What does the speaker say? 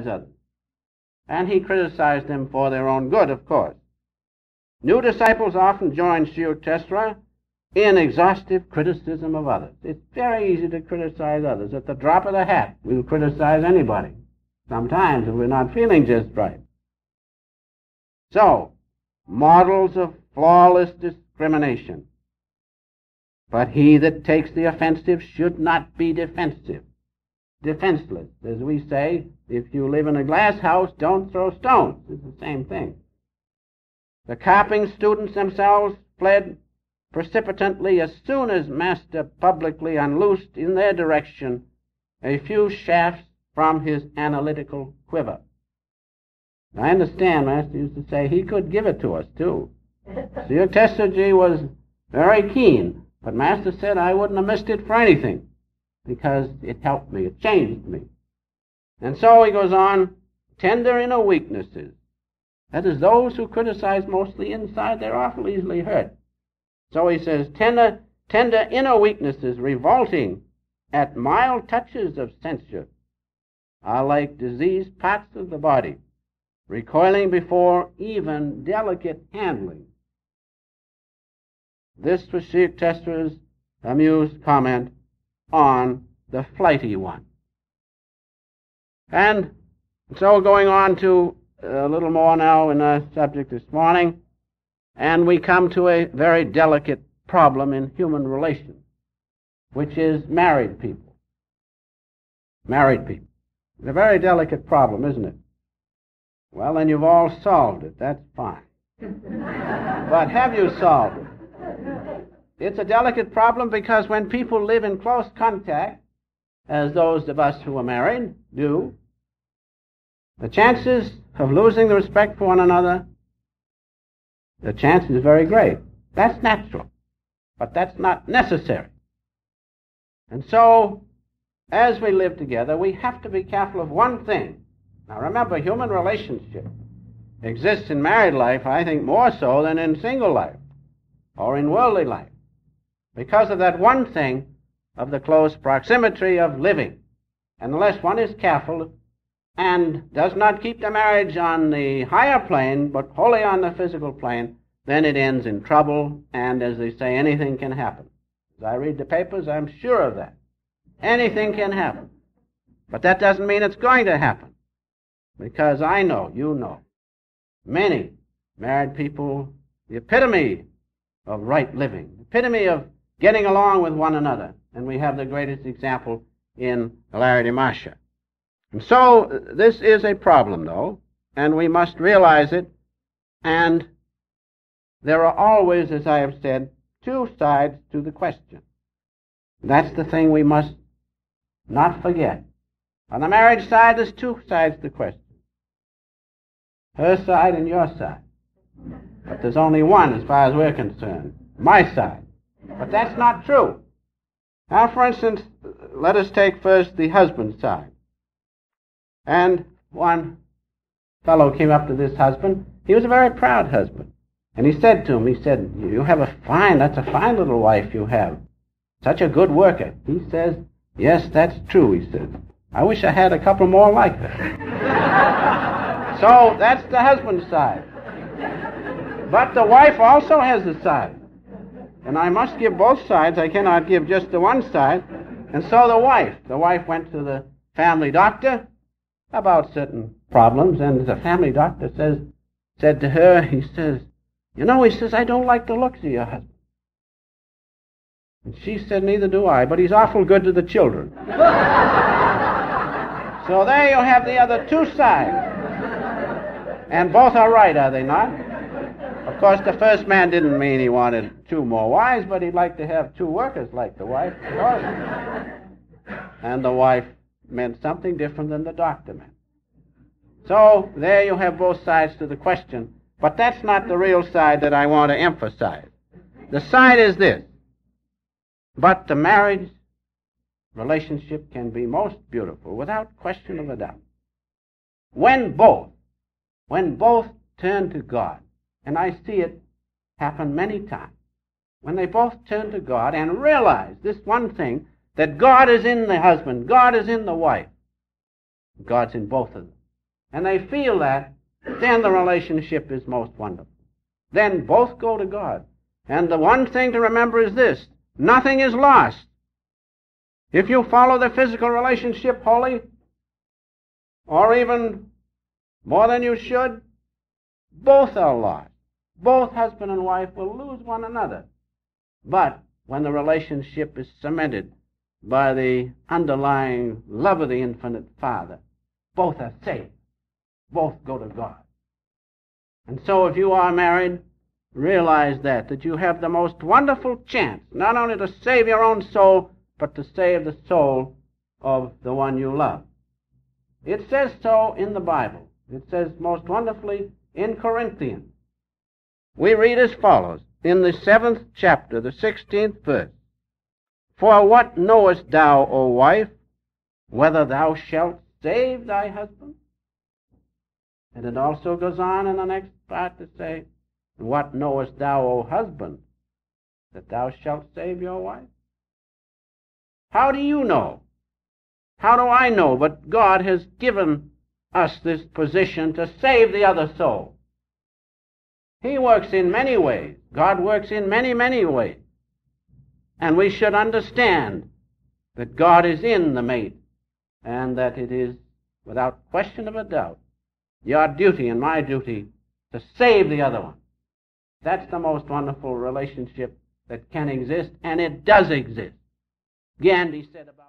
others. And he criticized them for their own good, of course. New disciples often join Sri Yukteswara in exhaustive criticism of others. It's very easy to criticize others. At the drop of the hat, we'll criticize anybody. Sometimes if we're not feeling just right. So, models of flawless discrimination. But he that takes the offensive should not be defenseless. As we say, if you live in a glass house, don't throw stones. It's the same thing. The copying students themselves fled precipitately as soon as Master publicly unloosed in their direction a few shafts from his analytical quiver. I understand Master used to say he could give it to us too. Sri Yukteswara was very keen, but Master said I wouldn't have missed it for anything because it helped me, it changed me. And so he goes on, tender inner weaknesses. That is, those who criticize mostly inside, they're awful easily hurt. So he says, tender inner weaknesses revolting at mild touches of censure are like diseased parts of the body, recoiling before even delicate handling. This was Sri Yukteswara's amused comment on the flighty one. And so going on to a little more now in our subject this morning, and we come to a very delicate problem in human relations, which is married people. Married people. It's a very delicate problem, isn't it? Well, then you've all solved it. That's fine. But have you solved it? It's a delicate problem because when people live in close contact, as those of us who are married do, the chances of losing the respect for one another, the chance is very great. That's natural, but that's not necessary. And so, as we live together, we have to be careful of one thing. Now remember, human relationship exists in married life, I think, more so than in single life or in worldly life, because of that one thing of the close proximity of living. And unless one is careful and does not keep the marriage on the higher plane, but wholly on the physical plane, then it ends in trouble, and as they say, anything can happen. As I read the papers, I'm sure of that. Anything can happen. But that doesn't mean it's going to happen, because I know, you know, many married people, the epitome of right living, the epitome of getting along with one another, and we have the greatest example in Larry DeMarcia. And so this is a problem, though, and we must realize it, and there are always, as I have said, two sides to the question. That's the thing we must not forget. On the marriage side, there's two sides to the question. Her side and your side. But there's only one as far as we're concerned. My side. But that's not true. Now, for instance, let us take first the husband's side. And one fellow came up to this husband. He was a very proud husband. And he said to him, he said, that's a fine little wife you have. Such a good worker. He says, yes, that's true, he says. I wish I had a couple more like her. So that's the husband's side. But the wife also has a side. And I must give both sides. I cannot give just the one side. And so the wife went to the family doctor about certain problems, and the family doctor said to her, he says, I don't like the looks of your husband. And she said, neither do I, but he's awful good to the children. So there you have the other two sides. And both are right, are they not? Of course, the first man didn't mean he wanted two more wives, but he'd like to have two workers like the wife. Of course. And the wife meant something different than the doctor meant. So there you have both sides to the question. But that's not the real side that I want to emphasize. The side is this. But the marriage relationship can be most beautiful, without question of a doubt, when both turn to God. And I see it happen many times. When they both turn to God and realize this one thing, that God is in the husband, God is in the wife, God's in both of them. and they feel that, then the relationship is most wonderful. Then both go to God. And the one thing to remember is this: nothing is lost. If you follow the physical relationship wholly, or even more than you should, both are lost. Both husband and wife will lose one another. But when the relationship is cemented by the underlying love of the infinite Father, both are saved. Both go to God. And so if you are married, realize that you have the most wonderful chance, not only to save your own soul, but to save the soul of the one you love. It says so in the Bible. It says most wonderfully in Corinthians. We read as follows, in the 7th chapter, the 16th verse. For what knowest thou, O wife, whether thou shalt save thy husband? And it also goes on in the next part to say, what knowest thou, O husband, that thou shalt save your wife? How do you know? How do I know? But God has given us this position to save the other soul. He works in many ways. God works in many, many ways. And we should understand that God is in the mate, and that it is, without question of a doubt, your duty and my duty to save the other one. That's the most wonderful relationship that can exist, and it does exist. Gandhi said about